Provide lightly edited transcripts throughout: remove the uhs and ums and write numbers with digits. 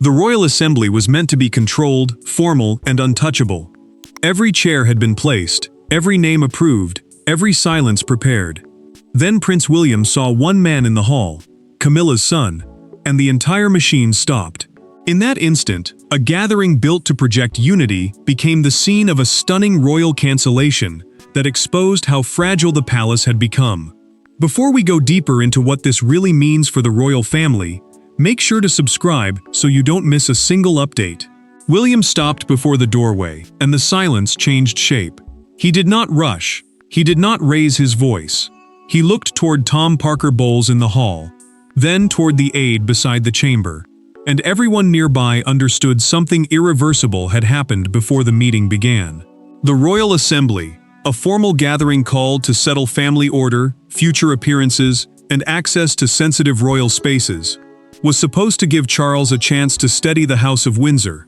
The royal assembly was meant to be controlled, formal, and untouchable. Every chair had been placed, every name approved, every silence prepared. Then Prince William saw one man in the hall, Camilla's son, and the entire machine stopped. In that instant, a gathering built to project unity became the scene of a stunning royal cancellation that exposed how fragile the palace had become. Before we go deeper into what this really means for the royal family, make sure to subscribe so you don't miss a single update. William stopped before the doorway, and the silence changed shape. He did not rush. He did not raise his voice. He looked toward Tom Parker Bowles in the hall, then toward the aide beside the chamber, and everyone nearby understood something irreversible had happened before the meeting began. The Royal Assembly, a formal gathering called to settle family order, future appearances, and access to sensitive royal spaces, was supposed to give Charles a chance to steady the House of Windsor.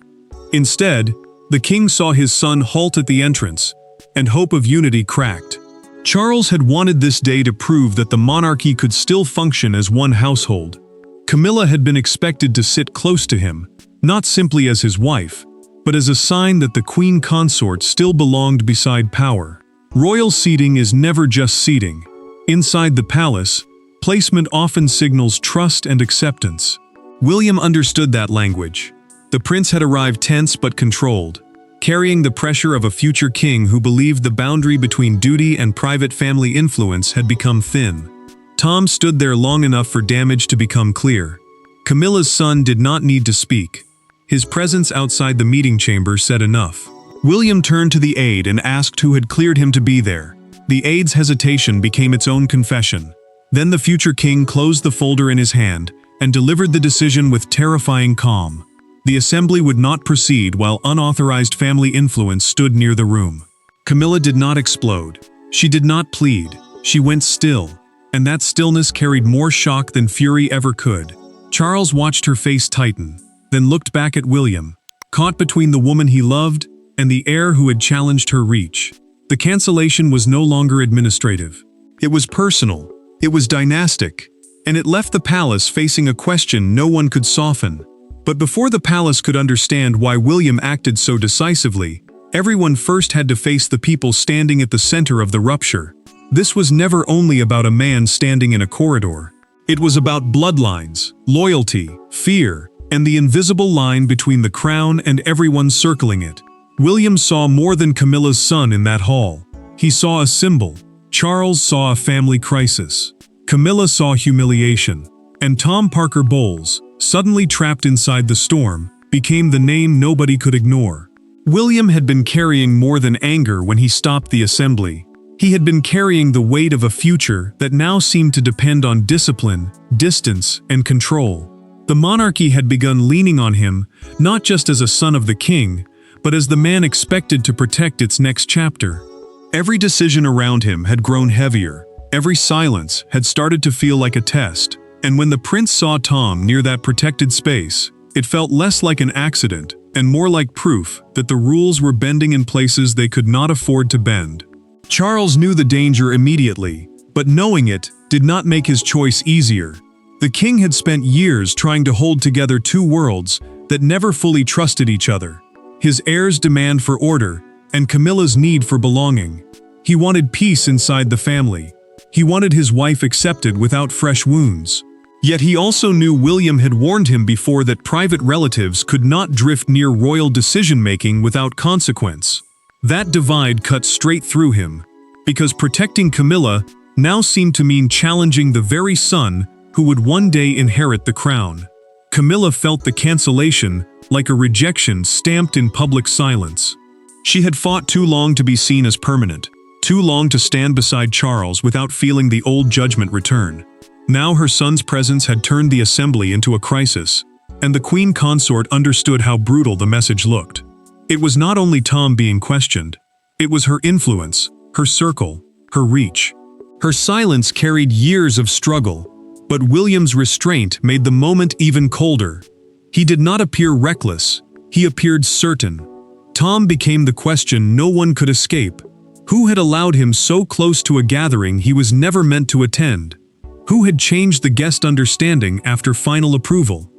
Instead, the king saw his son halt at the entrance, and hope of unity cracked. Charles had wanted this day to prove that the monarchy could still function as one household. Camilla had been expected to sit close to him, not simply as his wife, but as a sign that the queen consort still belonged beside power. Royal seating is never just seating. Inside the palace, placement often signals trust and acceptance. William understood that language. The prince had arrived tense but controlled, carrying the pressure of a future king who believed the boundary between duty and private family influence had become thin. Tom stood there long enough for damage to become clear. Camilla's son did not need to speak. His presence outside the meeting chamber said enough. William turned to the aide and asked who had cleared him to be there. The aide's hesitation became its own confession. Then the future king closed the folder in his hand and delivered the decision with terrifying calm. The assembly would not proceed while unauthorized family influence stood near the room. Camilla did not explode. She did not plead. She went still, and that stillness carried more shock than fury ever could. Charles watched her face tighten, then looked back at William, caught between the woman he loved and the heir who had challenged her reach. The cancellation was no longer administrative. It was personal, it was dynastic, and it left the palace facing a question no one could soften. But before the palace could understand why William acted so decisively, everyone first had to face the people standing at the center of the rupture. This was never only about a man standing in a corridor. It was about bloodlines, loyalty, fear, and the invisible line between the crown and everyone circling it. William saw more than Camilla's son in that hall. He saw a symbol. Charles saw a family crisis. Camilla saw humiliation. And Tom Parker Bowles, suddenly trapped inside the storm, became the name nobody could ignore. William had been carrying more than anger when he stopped the assembly. He had been carrying the weight of a future that now seemed to depend on discipline, distance, and control. The monarchy had begun leaning on him, not just as a son of the king, but as the man expected to protect its next chapter. Every decision around him had grown heavier. Every silence had started to feel like a test. And when the prince saw Tom near that protected space, it felt less like an accident and more like proof that the rules were bending in places they could not afford to bend. Charles knew the danger immediately, but knowing it did not make his choice easier. The king had spent years trying to hold together two worlds that never fully trusted each other. His heir's demand for order and Camilla's need for belonging. He wanted peace inside the family. He wanted his wife accepted without fresh wounds. Yet he also knew William had warned him before that private relatives could not drift near royal decision-making without consequence. That divide cut straight through him, because protecting Camilla now seemed to mean challenging the very son who would one day inherit the crown. Camilla felt the cancellation like a rejection stamped in public silence. She had fought too long to be seen as permanent, too long to stand beside Charles without feeling the old judgment return. Now her son's presence had turned the assembly into a crisis, and the queen consort understood how brutal the message looked. It was not only Tom being questioned, it was her influence, her circle, her reach. Her silence carried years of struggle, but William's restraint made the moment even colder. He did not appear reckless, he appeared certain. Tom became the question no one could escape. Who had allowed him so close to a gathering he was never meant to attend? Who had changed the guest understanding after final approval?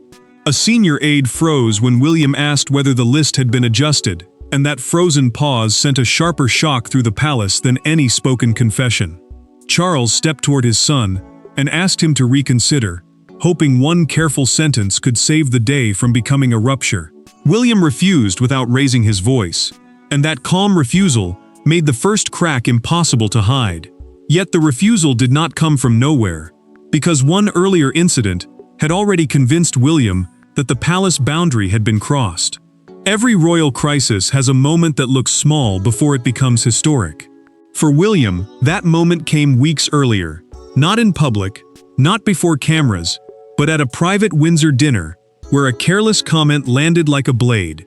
A senior aide froze when William asked whether the list had been adjusted, and that frozen pause sent a sharper shock through the palace than any spoken confession. Charles stepped toward his son and asked him to reconsider, hoping one careful sentence could save the day from becoming a rupture. William refused without raising his voice, and that calm refusal made the first crack impossible to hide. Yet the refusal did not come from nowhere, because one earlier incident had already convinced William that the palace boundary had been crossed. Every royal crisis has a moment that looks small before it becomes historic. For William, that moment came weeks earlier, not in public, not before cameras, but at a private Windsor dinner, where a careless comment landed like a blade.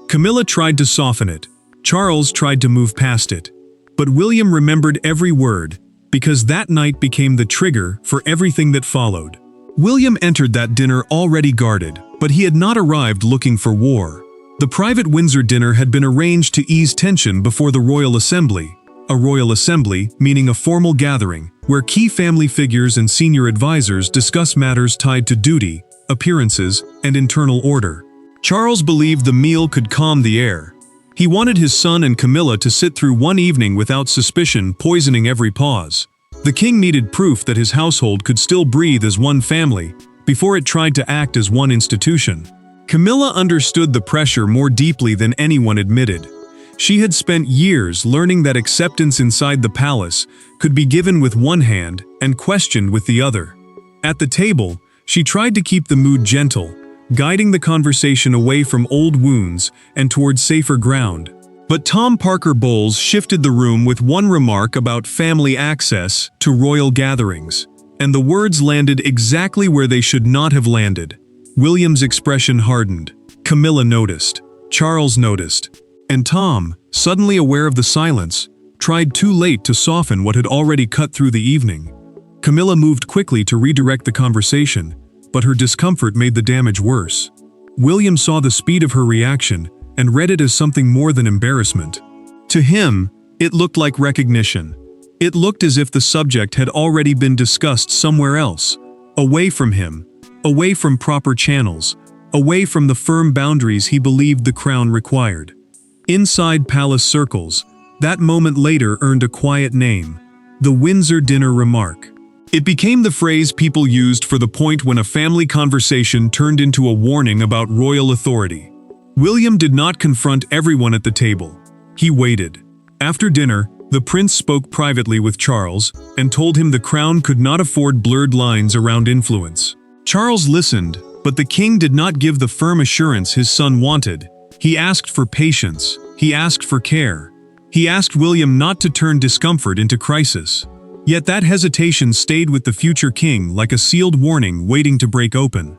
Camilla tried to soften it, Charles tried to move past it, but William remembered every word, because that night became the trigger for everything that followed. William entered that dinner already guarded, but he had not arrived looking for war. The private Windsor dinner had been arranged to ease tension before the royal assembly. A royal assembly, meaning a formal gathering, where key family figures and senior advisors discuss matters tied to duty, appearances, and internal order. Charles believed the meal could calm the air. He wanted his son and Camilla to sit through one evening without suspicion poisoning every pause. The king needed proof that his household could still breathe as one family, before it tried to act as one institution. Camilla understood the pressure more deeply than anyone admitted. She had spent years learning that acceptance inside the palace could be given with one hand and questioned with the other. At the table, she tried to keep the mood gentle, guiding the conversation away from old wounds and towards safer ground. But Tom Parker Bowles shifted the room with one remark about family access to royal gatherings, and the words landed exactly where they should not have landed. William's expression hardened. Camilla noticed. Charles noticed. And Tom, suddenly aware of the silence, tried too late to soften what had already cut through the evening. Camilla moved quickly to redirect the conversation, but her discomfort made the damage worse. William saw the speed of her reaction and read it as something more than embarrassment. To him, it looked like recognition. It looked as if the subject had already been discussed somewhere else, away from him, away from proper channels, away from the firm boundaries he believed the crown required. Inside palace circles, that moment later earned a quiet name: the Windsor dinner remark. It became the phrase people used for the point when a family conversation turned into a warning about royal authority. William did not confront everyone at the table. He waited. After dinner, the prince spoke privately with Charles and told him the crown could not afford blurred lines around influence. Charles listened, but the king did not give the firm assurance his son wanted. He asked for patience. He asked for care. He asked William not to turn discomfort into crisis. Yet that hesitation stayed with the future king like a sealed warning waiting to break open.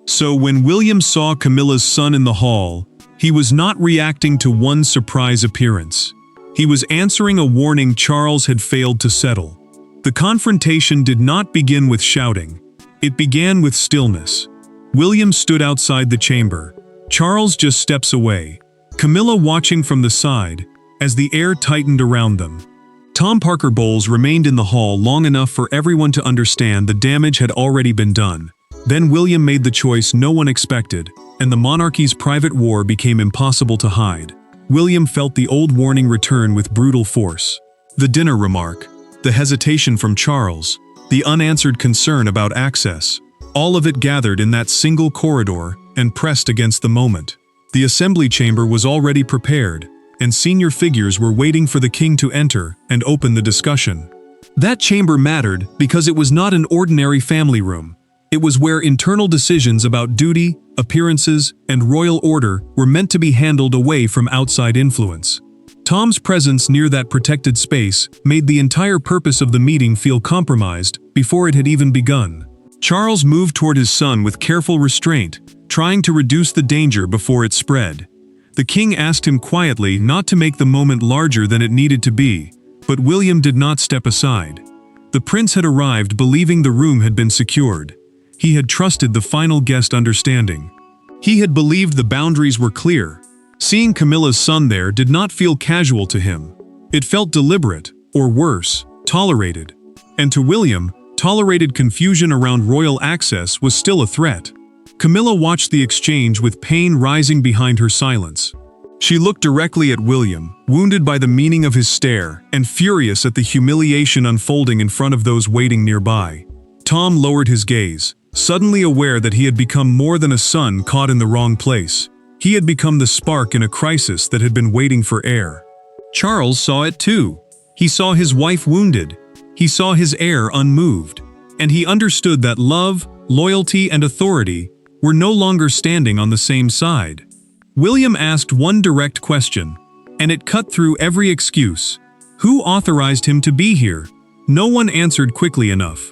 So when William saw Camilla's son in the hall, he was not reacting to one surprise appearance. He was answering a warning Charles had failed to settle. The confrontation did not begin with shouting. It began with stillness. William stood outside the chamber, Charles just steps away, Camilla watching from the side as the air tightened around them. Tom Parker Bowles remained in the hall long enough for everyone to understand the damage had already been done. Then William made the choice no one expected, and the monarchy's private war became impossible to hide. William felt the old warning return with brutal force. The dinner remark, the hesitation from Charles, the unanswered concern about access, all of it gathered in that single corridor and pressed against the moment. The assembly chamber was already prepared, and senior figures were waiting for the king to enter and open the discussion. That chamber mattered because it was not an ordinary family room. It was where internal decisions about duty, appearances, and royal order were meant to be handled away from outside influence. Tom's presence near that protected space made the entire purpose of the meeting feel compromised before it had even begun. Charles moved toward his son with careful restraint, trying to reduce the danger before it spread. The king asked him quietly not to make the moment larger than it needed to be, but William did not step aside. The prince had arrived believing the room had been secured. He had trusted the final guest understanding. He had believed the boundaries were clear. Seeing Camilla's son there did not feel casual to him. It felt deliberate, or worse, tolerated. And to William, tolerated confusion around royal access was still a threat. Camilla watched the exchange with pain rising behind her silence. She looked directly at William, wounded by the meaning of his stare, and furious at the humiliation unfolding in front of those waiting nearby. Tom lowered his gaze, suddenly aware that he had become more than a son caught in the wrong place. He had become the spark in a crisis that had been waiting for air. Charles saw it too. He saw his wife wounded. He saw his heir unmoved. And he understood that love, loyalty, and authority were no longer standing on the same side. William asked one direct question, and it cut through every excuse. Who authorized him to be here? No one answered quickly enough.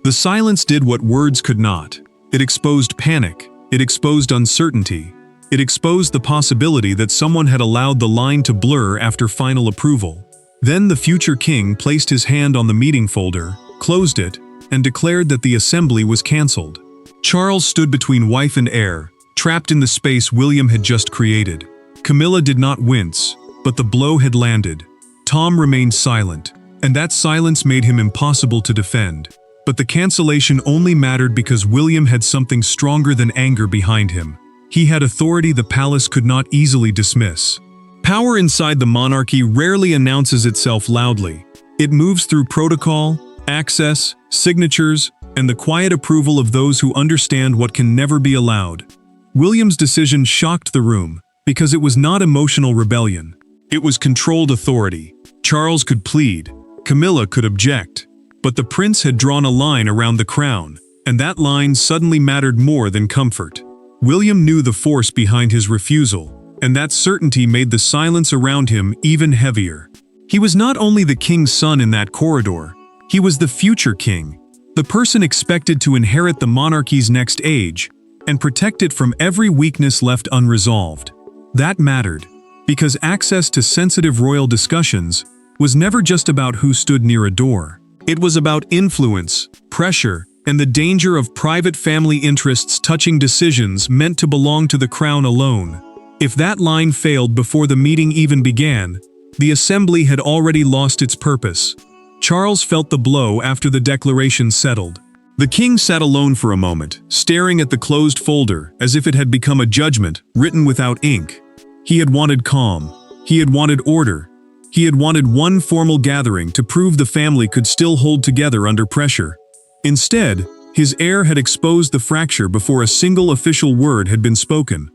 The silence did what words could not. It exposed panic. It exposed uncertainty. It exposed the possibility that someone had allowed the line to blur after final approval. Then the future king placed his hand on the meeting folder, closed it, and declared that the assembly was cancelled. Charles stood between wife and heir, trapped in the space William had just created. Camilla did not wince, but the blow had landed. Tom remained silent, and that silence made him impossible to defend. But the cancellation only mattered because William had something stronger than anger behind him. He had authority the palace could not easily dismiss. Power inside the monarchy rarely announces itself loudly. It moves through protocol, access, signatures, and the quiet approval of those who understand what can never be allowed. William's decision shocked the room, because it was not emotional rebellion. It was controlled authority. Charles could plead. Camilla could object. But the prince had drawn a line around the crown, and that line suddenly mattered more than comfort. William knew the force behind his refusal, and that certainty made the silence around him even heavier. He was not only the king's son in that corridor, he was the future king, the person expected to inherit the monarchy's next age, and protect it from every weakness left unresolved. That mattered, because access to sensitive royal discussions was never just about who stood near a door. It was about influence, pressure, and the danger of private family interests touching decisions meant to belong to the crown alone. If that line failed before the meeting even began, the assembly had already lost its purpose. Charles felt the blow after the declaration settled. The king sat alone for a moment, staring at the closed folder as if it had become a judgment written without ink. He had wanted calm. He had wanted order. He had wanted one formal gathering to prove the family could still hold together under pressure. Instead, his heir had exposed the fracture before a single official word had been spoken.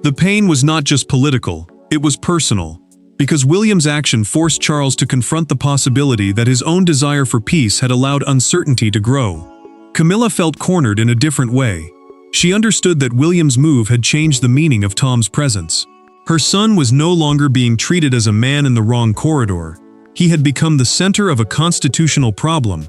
The pain was not just political, it was personal, because William's action forced Charles to confront the possibility that his own desire for peace had allowed uncertainty to grow. Camilla felt cornered in a different way. She understood that William's move had changed the meaning of Tom's presence. Her son was no longer being treated as a man in the wrong corridor. He had become the center of a constitutional problem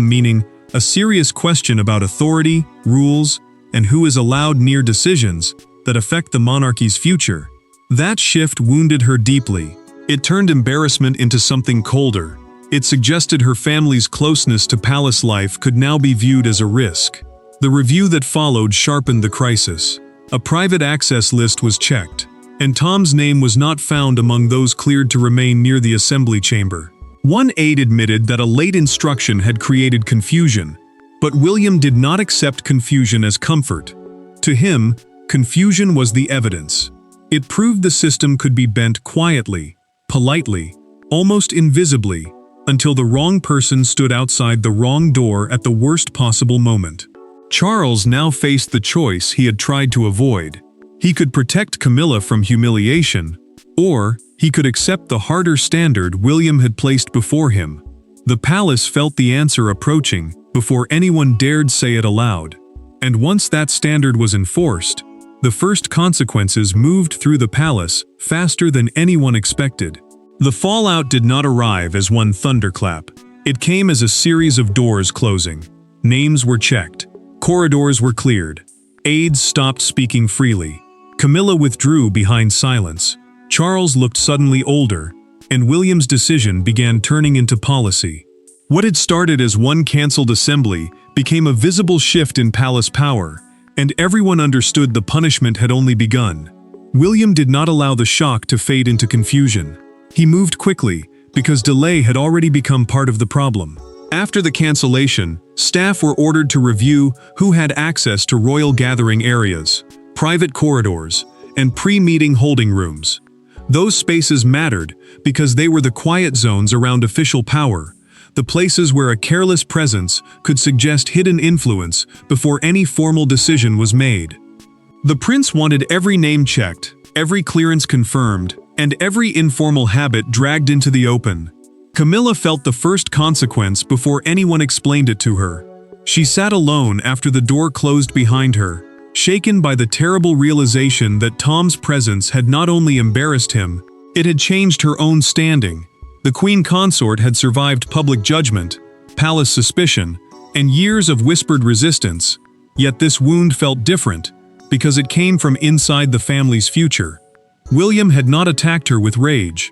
meaning a serious question about authority, rules, and who is allowed near decisions that affect the monarchy's future. That shift wounded her deeply. It turned embarrassment into something colder. It suggested her family's closeness to palace life could now be viewed as a risk. The review that followed sharpened the crisis. A private access list was checked, and Tom's name was not found among those cleared to remain near the assembly chamber. One aide admitted that a late instruction had created confusion, but William did not accept confusion as comfort. To him, confusion was the evidence. It proved the system could be bent quietly, politely, almost invisibly, until the wrong person stood outside the wrong door at the worst possible moment. Charles now faced the choice he had tried to avoid. He could protect Camilla from humiliation, or he could accept the harder standard William had placed before him. The palace felt the answer approaching before anyone dared say it aloud. And once that standard was enforced, the first consequences moved through the palace faster than anyone expected. The fallout did not arrive as one thunderclap. It came as a series of doors closing. Names were checked. Corridors were cleared. Aides stopped speaking freely. Camilla withdrew behind silence. Charles looked suddenly older, and William's decision began turning into policy. What had started as one cancelled assembly became a visible shift in palace power, and everyone understood the punishment had only begun. William did not allow the shock to fade into confusion. He moved quickly, because delay had already become part of the problem. After the cancellation, staff were ordered to review who had access to royal gathering areas, private corridors, and pre-meeting holding rooms. Those spaces mattered because they were the quiet zones around official power, the places where a careless presence could suggest hidden influence before any formal decision was made. The prince wanted every name checked, every clearance confirmed, and every informal habit dragged into the open. Camilla felt the first consequence before anyone explained it to her. She sat alone after the door closed behind her, shaken by the terrible realization that Tom's presence had not only embarrassed him, it had changed her own standing. The queen consort had survived public judgment, palace suspicion, and years of whispered resistance, yet this wound felt different, because it came from inside the family's future. William had not attacked her with rage.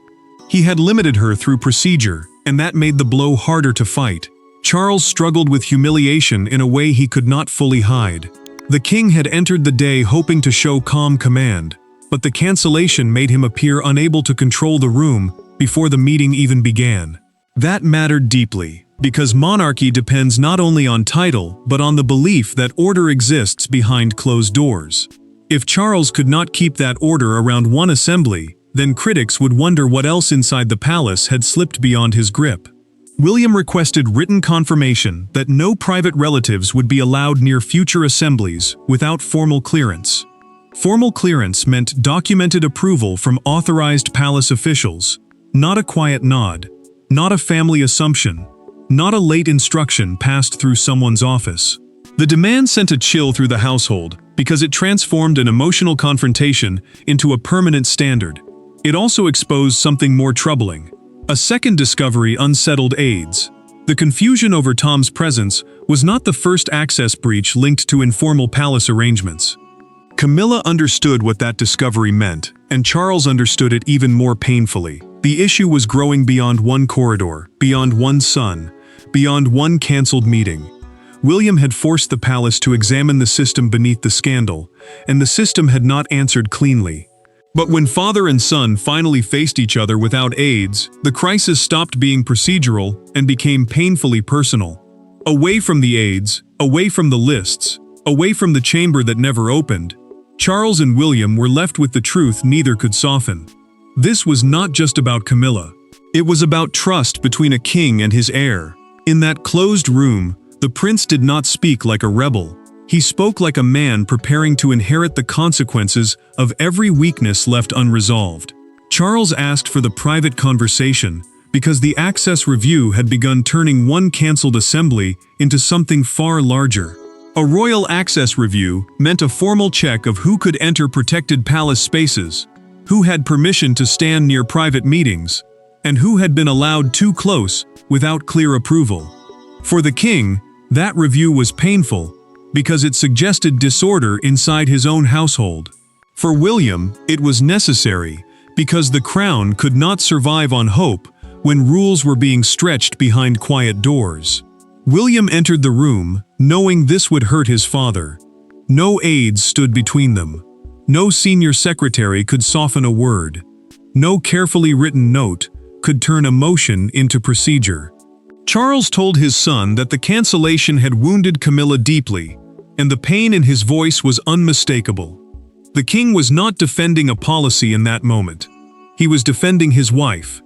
He had limited her through procedure, and that made the blow harder to fight. Charles struggled with humiliation in a way he could not fully hide. The king had entered the day hoping to show calm command, but the cancellation made him appear unable to control the room before the meeting even began. That mattered deeply, because monarchy depends not only on title but on the belief that order exists behind closed doors. If Charles could not keep that order around one assembly, then critics would wonder what else inside the palace had slipped beyond his grip. William requested written confirmation that no private relatives would be allowed near future assemblies without formal clearance. Formal clearance meant documented approval from authorized palace officials, not a quiet nod, not a family assumption, not a late instruction passed through someone's office. The demand sent a chill through the household because it transformed an emotional confrontation into a permanent standard. It also exposed something more troubling. A second discovery unsettled aides. The confusion over Tom's presence was not the first access breach linked to informal palace arrangements. Camilla understood what that discovery meant, and Charles understood it even more painfully. The issue was growing beyond one corridor, beyond one son, beyond one cancelled meeting. William had forced the palace to examine the system beneath the scandal, and the system had not answered cleanly. But when father and son finally faced each other without aides, the crisis stopped being procedural and became painfully personal. Away from the aides, away from the lists, away from the chamber that never opened, Charles and William were left with the truth neither could soften. This was not just about Camilla. It was about trust between a king and his heir. In that closed room, the prince did not speak like a rebel. He spoke like a man preparing to inherit the consequences of every weakness left unresolved. Charles asked for the private conversation because the access review had begun turning one cancelled assembly into something far larger. A royal access review meant a formal check of who could enter protected palace spaces, who had permission to stand near private meetings, and who had been allowed too close without clear approval. For the king, that review was painful because it suggested disorder inside his own household. For William, it was necessary because the crown could not survive on hope when rules were being stretched behind quiet doors. William entered the room, knowing this would hurt his father. No aides stood between them. No senior secretary could soften a word. No carefully written note could turn emotion into procedure. Charles told his son that the cancellation had wounded Camilla deeply, and the pain in his voice was unmistakable. The king was not defending a policy in that moment. He was defending his wife.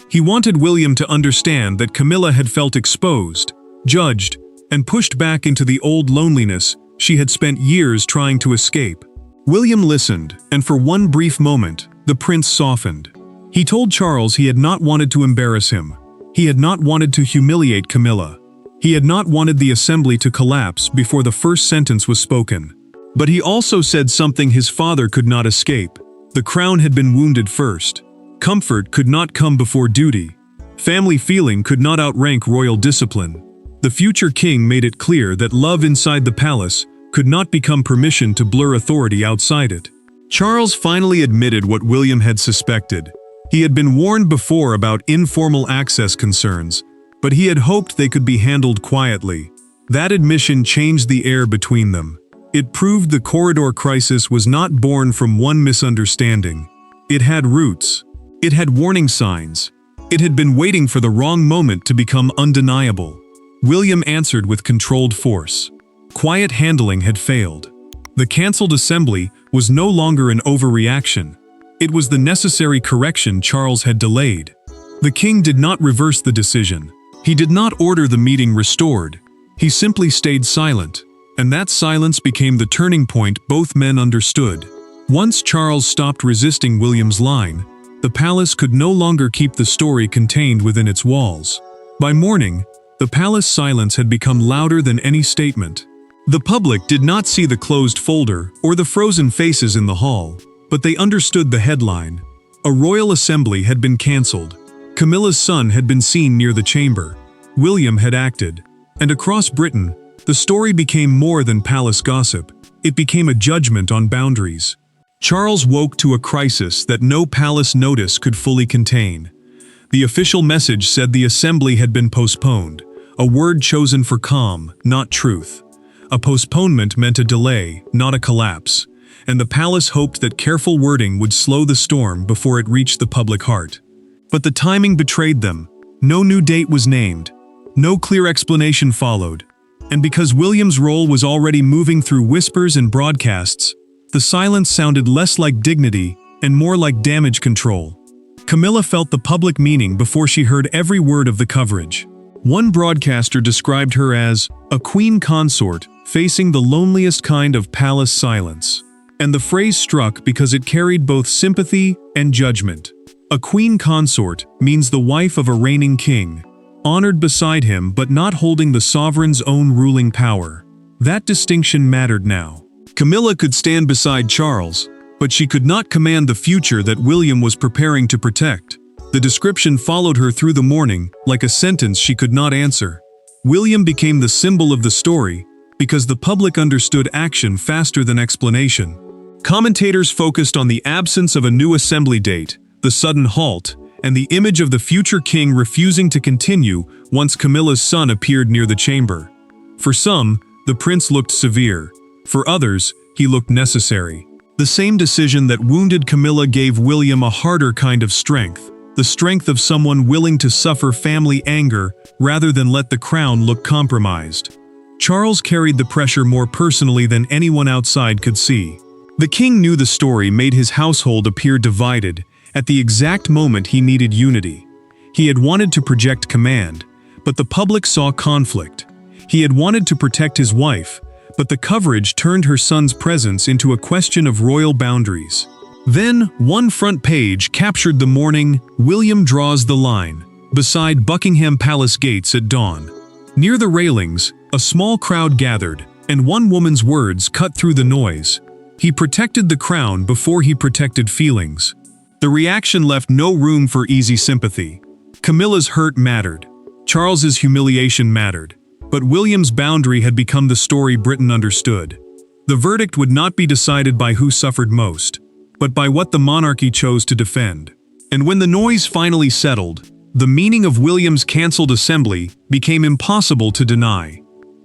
He wanted William to understand that Camilla had felt exposed, judged, and pushed back into the old loneliness she had spent years trying to escape. William listened, and for one brief moment, the prince softened. He told Charles he had not wanted to embarrass him. He had not wanted to humiliate Camilla. He had not wanted the assembly to collapse before the first sentence was spoken. But he also said something his father could not escape. The crown had been wounded first. Comfort could not come before duty. Family feeling could not outrank royal discipline. The future king made it clear that love inside the palace could not become permission to blur authority outside it. Charles finally admitted what William had suspected. He had been warned before about informal access concerns, but he had hoped they could be handled quietly. That admission changed the air between them. It proved the corridor crisis was not born from one misunderstanding. It had roots. It had warning signs. It had been waiting for the wrong moment to become undeniable. William answered with controlled force. Quiet handling had failed. The cancelled assembly was no longer an overreaction. It was the necessary correction Charles had delayed. The king did not reverse the decision. He did not order the meeting restored. He simply stayed silent, and that silence became the turning point both men understood. Once Charles stopped resisting William's line, the palace could no longer keep the story contained within its walls. By morning, the palace silence had become louder than any statement. The public did not see the closed folder or the frozen faces in the hall, but they understood the headline. A royal assembly had been cancelled. Camilla's son had been seen near the chamber. William had acted. And across Britain, the story became more than palace gossip. It became a judgment on boundaries. Charles woke to a crisis that no palace notice could fully contain. The official message said the assembly had been postponed, a word chosen for calm, not truth. A postponement meant a delay, not a collapse, and the palace hoped that careful wording would slow the storm before it reached the public heart. But the timing betrayed them. No new date was named. No clear explanation followed. And because William's role was already moving through whispers and broadcasts, the silence sounded less like dignity and more like damage control. Camilla felt the public meaning before she heard every word of the coverage. One broadcaster described her as a queen consort facing the loneliest kind of palace silence. And the phrase struck because it carried both sympathy and judgment. A queen consort means the wife of a reigning king, honored beside him but not holding the sovereign's own ruling power. That distinction mattered now. Camilla could stand beside Charles, but she could not command the future that William was preparing to protect. The description followed her through the morning, like a sentence she could not answer. William became the symbol of the story, because the public understood action faster than explanation. Commentators focused on the absence of a new assembly date, the sudden halt, and the image of the future king refusing to continue once Camilla's son appeared near the chamber. For some, the prince looked severe. For others, he looked necessary. The same decision that wounded Camilla gave William a harder kind of strength, the strength of someone willing to suffer family anger rather than let the crown look compromised. Charles carried the pressure more personally than anyone outside could see. The king knew the story made his household appear divided at the exact moment he needed unity. He had wanted to project command, but the public saw conflict. He had wanted to protect his wife, but the coverage turned her son's presence into a question of royal boundaries. Then, one front page captured the morning, William draws the line, beside Buckingham Palace gates at dawn. Near the railings, a small crowd gathered, and one woman's words cut through the noise. He protected the crown before he protected feelings. The reaction left no room for easy sympathy. Camilla's hurt mattered. Charles's humiliation mattered. But William's boundary had become the story Britain understood. The verdict would not be decided by who suffered most, but by what the monarchy chose to defend. And when the noise finally settled, the meaning of William's cancelled assembly became impossible to deny.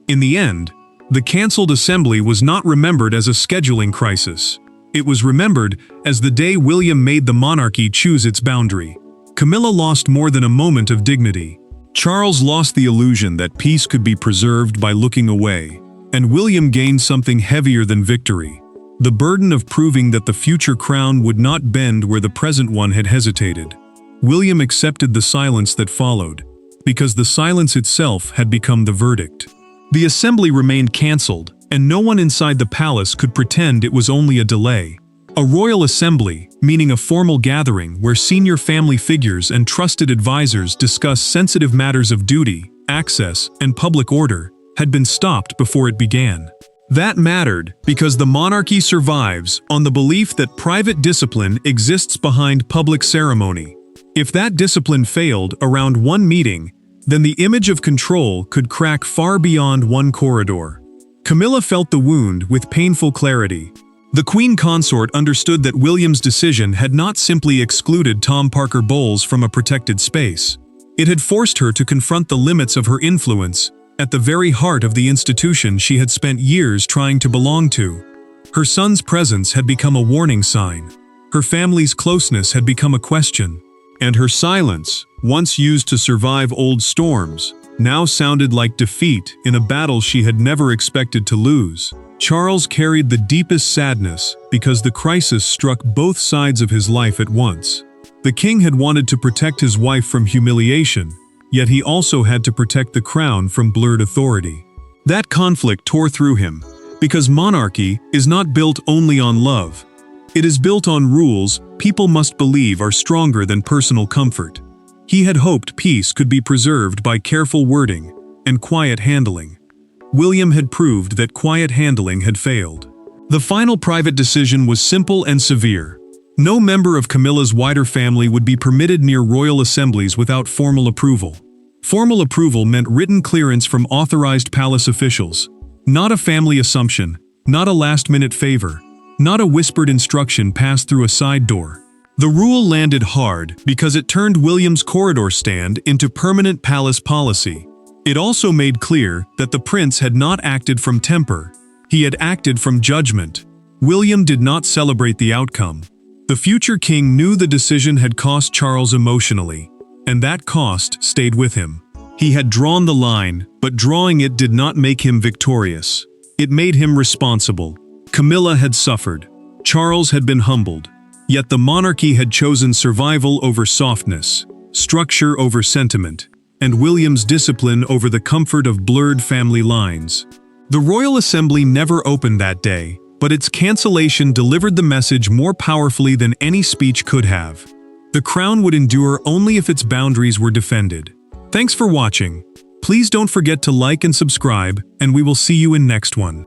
In the end, the cancelled assembly was not remembered as a scheduling crisis. It was remembered as the day William made the monarchy choose its boundary. Camilla lost more than a moment of dignity. Charles lost the illusion that peace could be preserved by looking away, and William gained something heavier than victory: the burden of proving that the future crown would not bend where the present one had hesitated. William accepted the silence that followed, because the silence itself had become the verdict. The assembly remained cancelled, and no one inside the palace could pretend it was only a delay. A royal assembly, meaning a formal gathering where senior family figures and trusted advisors discuss sensitive matters of duty, access, and public order, had been stopped before it began. That mattered because the monarchy survives on the belief that private discipline exists behind public ceremony. If that discipline failed around one meeting, then the image of control could crack far beyond one corridor. Camilla felt the wound with painful clarity. The Queen Consort understood that William's decision had not simply excluded Tom Parker Bowles from a protected space. It had forced her to confront the limits of her influence at the very heart of the institution she had spent years trying to belong to. Her son's presence had become a warning sign. Her family's closeness had become a question. And her silence, once used to survive old storms, now sounded like defeat in a battle she had never expected to lose. Charles carried the deepest sadness because the crisis struck both sides of his life at once. The king had wanted to protect his wife from humiliation, yet he also had to protect the crown from blurred authority. That conflict tore through him, because monarchy is not built only on love. It is built on rules people must believe are stronger than personal comfort. He had hoped peace could be preserved by careful wording and quiet handling. William had proved that quiet handling had failed. The final private decision was simple and severe. No member of Camilla's wider family would be permitted near royal assemblies without formal approval. Formal approval meant written clearance from authorized palace officials. Not a family assumption, not a last-minute favor, not a whispered instruction passed through a side door. The rule landed hard because it turned William's corridor stand into permanent palace policy. It also made clear that the prince had not acted from temper. He had acted from judgment. William did not celebrate the outcome. The future king knew the decision had cost Charles emotionally, and that cost stayed with him. He had drawn the line, but drawing it did not make him victorious. It made him responsible. Camilla had suffered. Charles had been humbled. Yet the monarchy had chosen survival over softness, structure over sentiment, and William's discipline over the comfort of blurred family lines. The Royal Assembly never opened that day, but its cancellation delivered the message more powerfully than any speech could have. The crown would endure only if its boundaries were defended. Thanks for watching. Please don't forget to like and subscribe, and we will see you in next one.